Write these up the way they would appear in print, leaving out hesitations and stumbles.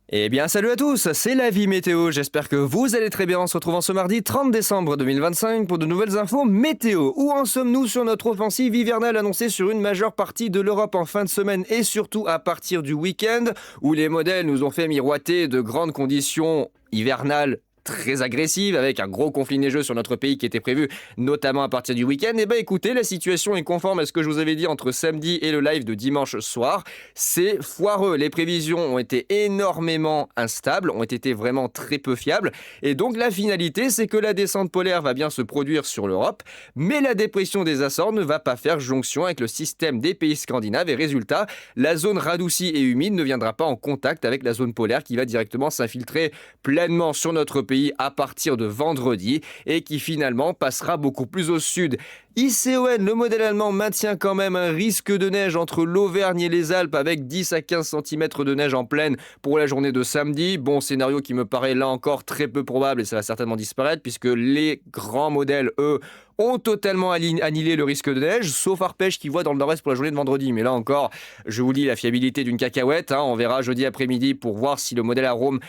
Eh bien, salut à tous, c'est la vie météo. J'espère que vous allez très bien en se retrouvant ce mardi 30 décembre 2025 pour de nouvelles infos météo. Où en sommes-nous sur notre offensive hivernale annoncée sur une majeure partie de l'Europe en fin de semaine et surtout à partir du week-end où les modèles nous ont fait miroiter de grandes conditions hivernales très agressives avec un gros conflit neigeux sur notre pays qui était prévu notamment à partir du week-end. Eh bien écoutez, la situation est conforme à ce que je vous avais dit entre samedi et le live de dimanche soir. C'est foireux. Les prévisions ont été énormément instables, ont été vraiment très peu fiables. Et donc la finalité, c'est que la descente polaire va bien se produire sur l'Europe, mais la dépression des Açores ne va pas faire jonction avec le système des pays scandinaves. Et résultat, la zone radoucie et humide ne viendra pas en contact avec la zone polaire qui va directement s'infiltrer pleinement sur notre pays à partir de vendredi et qui finalement passera beaucoup plus au sud. ICON, le modèle allemand, maintient quand même un risque de neige entre l'Auvergne et les Alpes avec 10 à 15 cm de neige en pleine pour la journée de samedi. Bon, scénario qui me paraît là encore très peu probable et ça va certainement disparaître puisque les grands modèles, eux, ont totalement annihilé le risque de neige, sauf Arpège qui voit dans le nord-est pour la journée de vendredi. Mais là encore, je vous lis la fiabilité d'une cacahuète. On verra jeudi après-midi pour voir si le modèle à Rome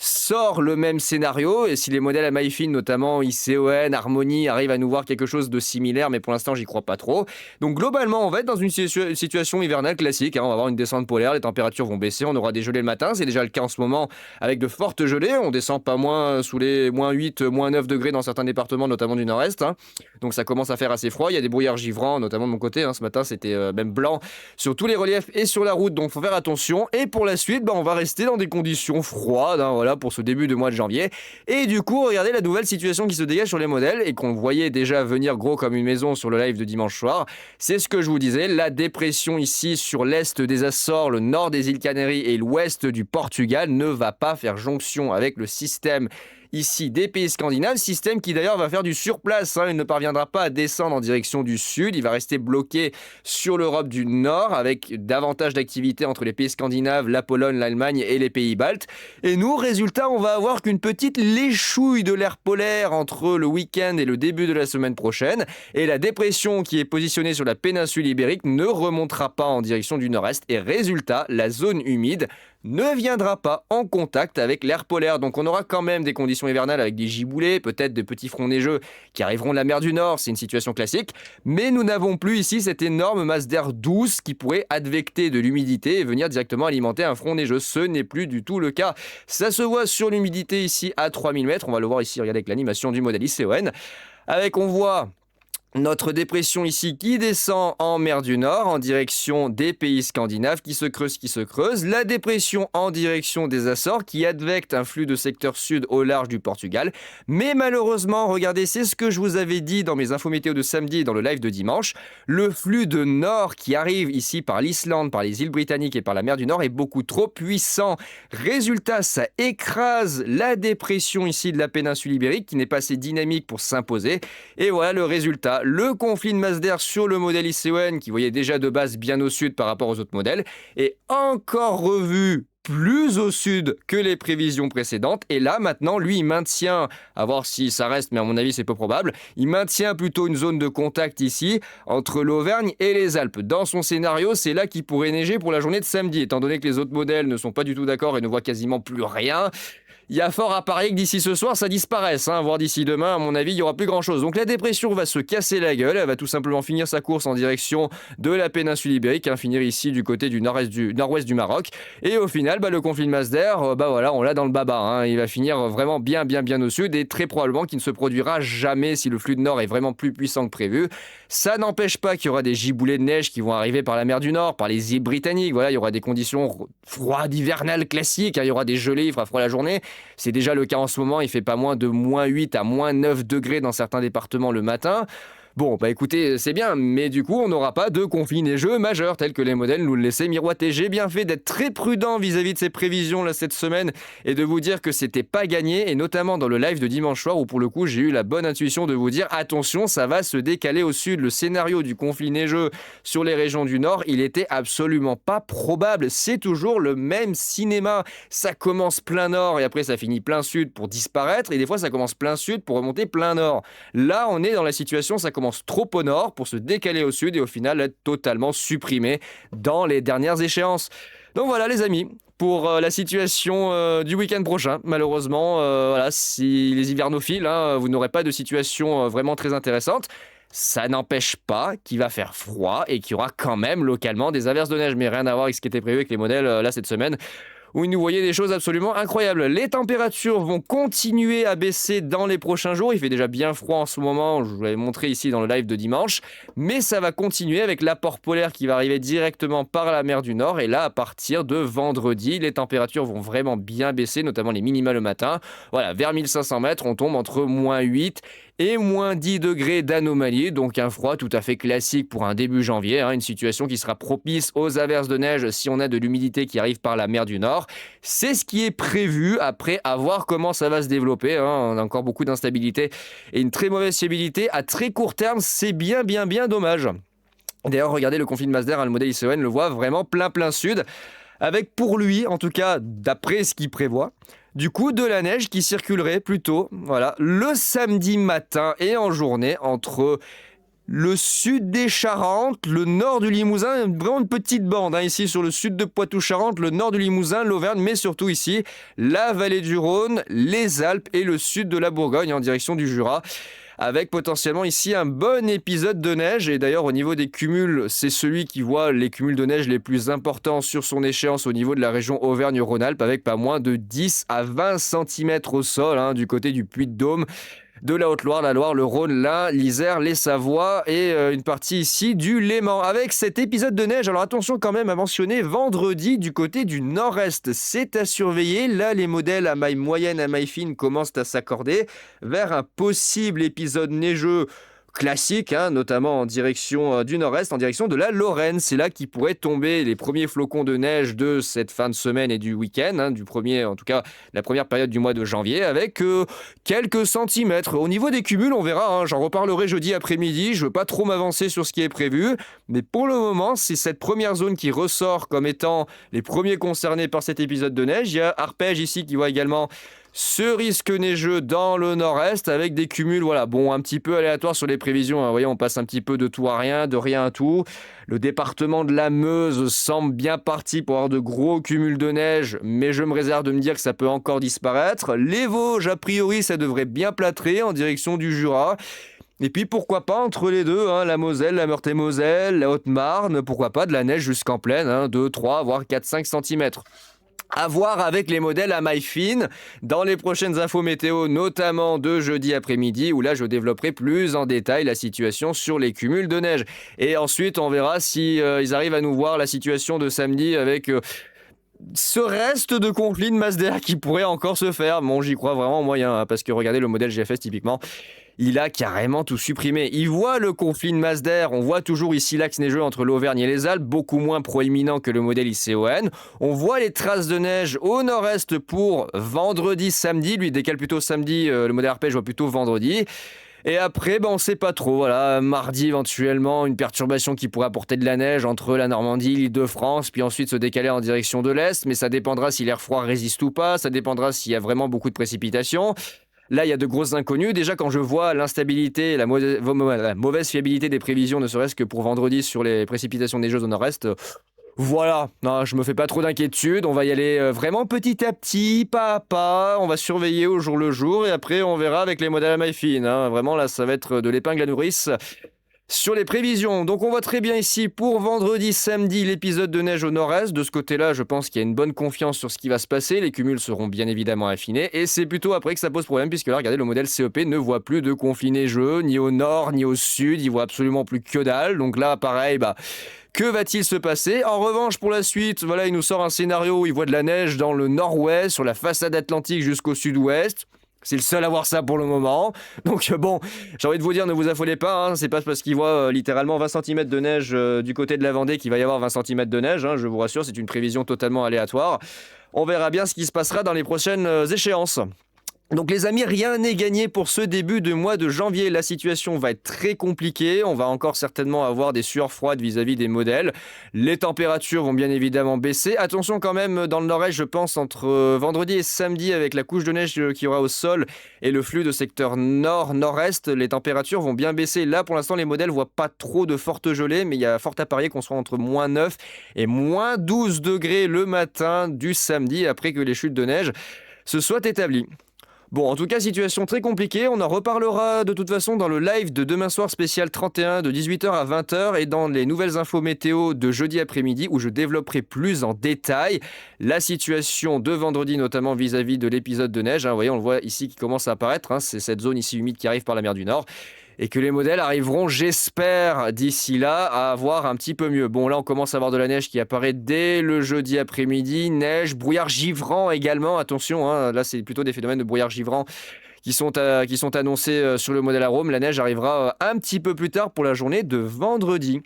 sort le même scénario et si les modèles à maille fine, notamment ICON, Harmony, arrivent à nous voir quelque chose de similaire, mais pour l'instant j'y crois pas trop. Donc globalement on va être dans une situation hivernale classique, on va avoir une descente polaire, les températures vont baisser, on aura des gelées le matin, c'est déjà le cas en ce moment avec de fortes gelées, on descend pas moins sous les moins 8, moins 9 degrés dans certains départements, notamment du nord-est, donc ça commence à faire assez froid, il y a des brouillards givrants, notamment de mon côté, ce matin c'était même blanc sur tous les reliefs et sur la route, donc faut faire attention, et pour la suite on va rester dans des conditions froides, voilà, pour ce début de mois de janvier. Et du coup, regardez la nouvelle situation qui se dégage sur les modèles et qu'on voyait déjà venir gros comme une maison sur le live de dimanche soir. C'est ce que je vous disais, la dépression ici sur l'est des Açores, le nord des îles Canaries et l'ouest du Portugal ne va pas faire jonction avec le système ici des pays scandinaves, système qui d'ailleurs va faire du surplace, il ne parviendra pas à descendre en direction du sud, il va rester bloqué sur l'Europe du Nord avec davantage d'activité entre les pays scandinaves, la Pologne, l'Allemagne et les pays baltes. Et nous, résultat, on va avoir qu'une petite léchouille de l'air polaire entre le week-end et le début de la semaine prochaine, et la dépression qui est positionnée sur la péninsule ibérique ne remontera pas en direction du nord-est, et résultat, la zone humide ne viendra pas en contact avec l'air polaire. Donc on aura quand même des conditions hivernales avec des giboulées, peut-être des petits fronts neigeux qui arriveront de la mer du Nord, c'est une situation classique, mais nous n'avons plus ici cette énorme masse d'air douce qui pourrait advecter de l'humidité et venir directement alimenter un front neigeux. Ce n'est plus du tout le cas. Ça se voit sur l'humidité ici à 3000 mètres, on va le voir ici, regardez avec l'animation du modèle ICON, on voit notre dépression ici qui descend en mer du Nord en direction des pays scandinaves qui se creuse. La dépression en direction des Açores qui advecte un flux de secteur sud au large du Portugal. Mais malheureusement, regardez, c'est ce que je vous avais dit dans mes infos météo de samedi et dans le live de dimanche. Le flux de nord qui arrive ici par l'Islande, par les îles britanniques et par la mer du Nord est beaucoup trop puissant. Résultat, ça écrase la dépression ici de la péninsule ibérique qui n'est pas assez dynamique pour s'imposer. Et voilà le résultat. Le conflit de masse d'air sur le modèle ICON, qui voyait déjà de base bien au sud par rapport aux autres modèles, est encore revu plus au sud que les prévisions précédentes. Et là, maintenant, lui, il maintient, à voir si ça reste, mais à mon avis, c'est peu probable, il maintient plutôt une zone de contact ici, entre l'Auvergne et les Alpes. Dans son scénario, c'est là qu'il pourrait neiger pour la journée de samedi. Étant donné que les autres modèles ne sont pas du tout d'accord et ne voient quasiment plus rien, il y a fort à parier que d'ici ce soir, ça disparaisse, voire d'ici demain, à mon avis, il n'y aura plus grand-chose. Donc la dépression va se casser la gueule, elle va tout simplement finir sa course en direction de la péninsule ibérique, finir ici du côté du nord-ouest du Maroc. Et au final, le conflit de masse d'air, on l'a dans le baba. Il va finir vraiment bien au sud et très probablement qu'il ne se produira jamais si le flux de nord est vraiment plus puissant que prévu. Ça n'empêche pas qu'il y aura des giboulées de neige qui vont arriver par la mer du Nord, par les îles britanniques. Voilà, il y aura des conditions froides hivernales classiques, il y aura des gelées, il fera froid la journée. C'est déjà le cas en ce moment, il fait pas moins de moins 8 à moins 9 degrés dans certains départements le matin. Bon, écoutez, c'est bien, mais du coup, on n'aura pas de conflit neigeux majeur tel que les modèles nous le laissaient miroiter. J'ai bien fait d'être très prudent vis-à-vis de ces prévisions là cette semaine et de vous dire que c'était pas gagné, et notamment dans le live de dimanche soir où pour le coup, j'ai eu la bonne intuition de vous dire attention, ça va se décaler au sud. Le scénario du conflit neigeux sur les régions du nord, il était absolument pas probable. C'est toujours le même cinéma. Ça commence plein nord et après ça finit plein sud pour disparaître, et des fois ça commence plein sud pour remonter plein nord. Là, on est dans la situation, ça commence trop au nord pour se décaler au sud et au final être totalement supprimé dans les dernières échéances. Donc voilà les amis, pour la situation du week-end prochain. Malheureusement, voilà, si les hivernophiles, hein, vous n'aurez pas de situation vraiment très intéressante. Ça n'empêche pas qu'il va faire froid et qu'il y aura quand même localement des averses de neige, mais rien à voir avec ce qui était prévu avec les modèles là cette semaine, où il nous voyait des choses absolument incroyables. Les températures vont continuer à baisser dans les prochains jours. Il fait déjà bien froid en ce moment, je vous l'avais montré ici dans le live de dimanche, mais ça va continuer avec l'apport polaire qui va arriver directement par la mer du Nord. Et là, à partir de vendredi, les températures vont vraiment bien baisser, notamment les minima le matin. Voilà, vers 1500 mètres, on tombe entre -8 et -10 degrés d'anomalie, donc un froid tout à fait classique pour un début janvier, hein, une situation qui sera propice aux averses de neige si on a de l'humidité qui arrive par la mer du Nord. C'est ce qui est prévu, après à voir comment ça va se développer, hein. On a encore beaucoup d'instabilité et une très mauvaise fiabilité. À très court terme, c'est bien dommage. D'ailleurs, regardez le conflit de Masdar, le modèle ICON le voit vraiment plein sud, avec pour lui, en tout cas d'après ce qu'il prévoit, du coup de la neige qui circulerait plutôt voilà, le samedi matin et en journée entre le sud des Charentes, le nord du Limousin, vraiment une petite bande hein, ici sur le sud de Poitou-Charentes, le nord du Limousin, l'Auvergne, mais surtout ici la vallée du Rhône, les Alpes et le sud de la Bourgogne en direction du Jura, avec potentiellement ici un bon épisode de neige. Et d'ailleurs au niveau des cumuls, c'est celui qui voit les cumuls de neige les plus importants sur son échéance au niveau de la région Auvergne-Rhône-Alpes, avec pas moins de 10 à 20 cm au sol hein, du côté du Puy-de-Dôme, de la Haute-Loire, la Loire, le Rhône, l'Ain, l'Isère, les Savoies et une partie ici du Léman. Avec cet épisode de neige, alors attention quand même à mentionner vendredi du côté du nord-est. C'est à surveiller. Là, les modèles à maille moyenne, à maille fine commencent à s'accorder vers un possible épisode neigeux classique, hein, notamment en direction du nord-est, en direction de la Lorraine. C'est là qu'il pourrait tomber les premiers flocons de neige de cette fin de semaine et du week-end, hein, en tout cas la première période du mois de janvier, avec quelques centimètres. Au niveau des cumuls, on verra, hein, j'en reparlerai jeudi après-midi, je ne veux pas trop m'avancer sur ce qui est prévu, mais pour le moment, c'est cette première zone qui ressort comme étant les premiers concernés par cet épisode de neige. Il y a Arpège ici qui voit également ce risque neigeux dans le nord-est avec des cumuls, voilà, bon, un petit peu aléatoires sur les prévisions. Hein. Vous voyez, on passe un petit peu de tout à rien, de rien à tout. Le département de la Meuse semble bien parti pour avoir de gros cumuls de neige, mais je me réserve de me dire que ça peut encore disparaître. Les Vosges, a priori, ça devrait bien plâtrer en direction du Jura. Et puis pourquoi pas entre les deux, hein, la Moselle, la Meurthe-et-Moselle, la Haute-Marne, pourquoi pas de la neige jusqu'en plaine, hein, 2, 3, voire 4-5 cm. À voir avec les modèles à maille fine dans les prochaines infos météo, notamment de jeudi après-midi, où là je développerai plus en détail la situation sur les cumuls de neige. Et ensuite on verra si ils arrivent à nous voir la situation de samedi avec ce reste de conflit de masse d'air qui pourrait encore se faire. Bon, j'y crois vraiment moyen, hein, parce que regardez le modèle GFS typiquement, il a carrément tout supprimé. Il voit le conflit de masse d'air, on voit toujours ici l'axe neigeux entre l'Auvergne et les Alpes, beaucoup moins proéminent que le modèle ICON. On voit les traces de neige au nord-est pour vendredi, samedi. Lui décale plutôt samedi, le modèle Arpège voit plutôt vendredi. Et après, on ne sait pas trop. Voilà, mardi éventuellement, une perturbation qui pourrait apporter de la neige entre la Normandie, l'Île-de-France, puis ensuite se décaler en direction de l'Est. Mais ça dépendra si l'air froid résiste ou pas, ça dépendra s'il y a vraiment beaucoup de précipitations. Là, il y a de grosses inconnues. Déjà, quand je vois l'instabilité, la mauvaise fiabilité des prévisions, ne serait-ce que pour vendredi sur les précipitations neigeuses au nord-est, voilà, non, je me fais pas trop d'inquiétude. On va y aller vraiment petit à petit, pas à pas. On va surveiller au jour le jour et après, on verra avec les modèles à maille fine. Hein. Vraiment, là, ça va être de l'épingle à nourrice sur les prévisions. Donc on voit très bien ici pour vendredi, samedi, l'épisode de neige au nord-est. De ce côté-là, je pense qu'il y a une bonne confiance sur ce qui va se passer. Les cumuls seront bien évidemment affinés. Et c'est plutôt après que ça pose problème, puisque là, regardez, le modèle CEP ne voit plus de conflit neigeux, ni au nord, ni au sud. Il voit absolument plus que dalle. Donc là, pareil, que va-t-il se passer? En revanche, pour la suite, voilà, il nous sort un scénario où il voit de la neige dans le nord-ouest, sur la façade atlantique jusqu'au sud-ouest. C'est le seul à voir ça pour le moment. Donc bon, j'ai envie de vous dire, ne vous affolez pas. Hein. C'est pas parce qu'il voit littéralement 20 cm de neige du côté de la Vendée qu'il va y avoir 20 cm de neige. Hein. Je vous rassure, c'est une prévision totalement aléatoire. On verra bien ce qui se passera dans les prochaines échéances. Donc les amis, rien n'est gagné pour ce début de mois de janvier. La situation va être très compliquée. On va encore certainement avoir des sueurs froides vis-à-vis des modèles. Les températures vont bien évidemment baisser. Attention quand même dans le nord-est, je pense, entre vendredi et samedi avec la couche de neige qu'il y aura au sol et le flux de secteur nord-nord-est, les températures vont bien baisser. Là, pour l'instant, les modèles ne voient pas trop de fortes gelées, mais il y a fort à parier qu'on soit entre moins 9 et moins 12 degrés le matin du samedi après que les chutes de neige se soient établies. Bon, en tout cas, situation très compliquée. On en reparlera de toute façon dans le live de demain soir spécial 31 de 18h à 20h et dans les nouvelles infos météo de jeudi après-midi où je développerai plus en détail la situation de vendredi, notamment vis-à-vis de l'épisode de neige. Vous voyez, on le voit ici qui commence à apparaître. C'est cette zone ici humide qui arrive par la mer du Nord. Et que les modèles arriveront, j'espère, d'ici là, à avoir un petit peu mieux. Bon, là, on commence à avoir de la neige qui apparaît dès le jeudi après-midi. Neige, brouillard givrant également. Attention, là, c'est plutôt des phénomènes de brouillard givrant qui sont annoncés sur le modèle Arome. La neige arrivera un petit peu plus tard pour la journée de vendredi.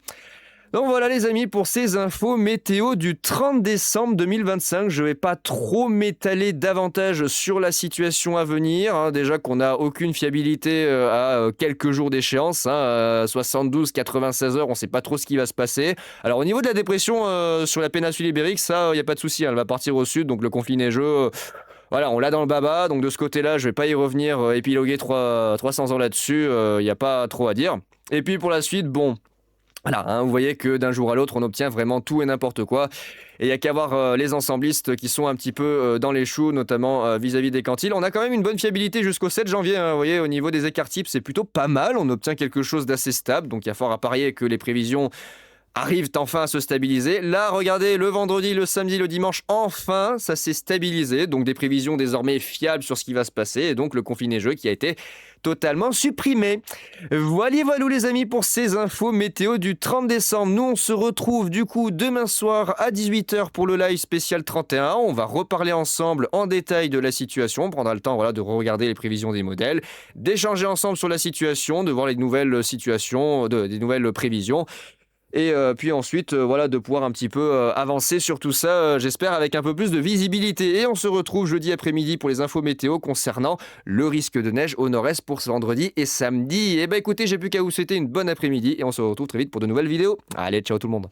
Donc voilà les amis pour ces infos météo du 30 décembre 2025. Je ne vais pas trop m'étaler davantage sur la situation à venir. Déjà qu'on n'a aucune fiabilité à quelques jours d'échéance. 72, 96 heures, on ne sait pas trop ce qui va se passer. Alors au niveau de la dépression sur la péninsule ibérique, ça, il n'y a pas de souci. Elle va partir au sud, donc le conflit neigeux... Voilà, on l'a dans le baba, donc de ce côté-là, je ne vais pas y revenir, épiloguer 300 ans là-dessus, il n'y a pas trop à dire. Et puis pour la suite, bon... Voilà, vous voyez que d'un jour à l'autre, on obtient vraiment tout et n'importe quoi. Et il n'y a qu'à voir les ensemblistes qui sont un petit peu dans les choux, notamment vis-à-vis des quantiles. On a quand même une bonne fiabilité jusqu'au 7 janvier. Vous voyez, au niveau des écarts types, c'est plutôt pas mal. On obtient quelque chose d'assez stable. Donc il y a fort à parier que les prévisions arrivent enfin à se stabiliser. Là, regardez, le vendredi, le samedi, le dimanche, enfin, ça s'est stabilisé. Donc des prévisions désormais fiables sur ce qui va se passer. Et donc le conflit neigeux qui a été totalement supprimé. Voilà les amis pour ces infos météo du 30 décembre. Nous, on se retrouve du coup demain soir à 18h pour le live spécial 31. On va reparler ensemble en détail de la situation. On prendra le temps de regarder les prévisions des modèles, d'échanger ensemble sur la situation, de voir les nouvelles situations, des nouvelles prévisions. Et puis ensuite, de pouvoir un petit peu avancer sur tout ça, j'espère, avec un peu plus de visibilité. Et on se retrouve jeudi après-midi pour les infos météo concernant le risque de neige au nord-est pour ce vendredi et samedi. Et écoutez, j'ai plus qu'à vous souhaiter une bonne après-midi et on se retrouve très vite pour de nouvelles vidéos. Allez, ciao tout le monde.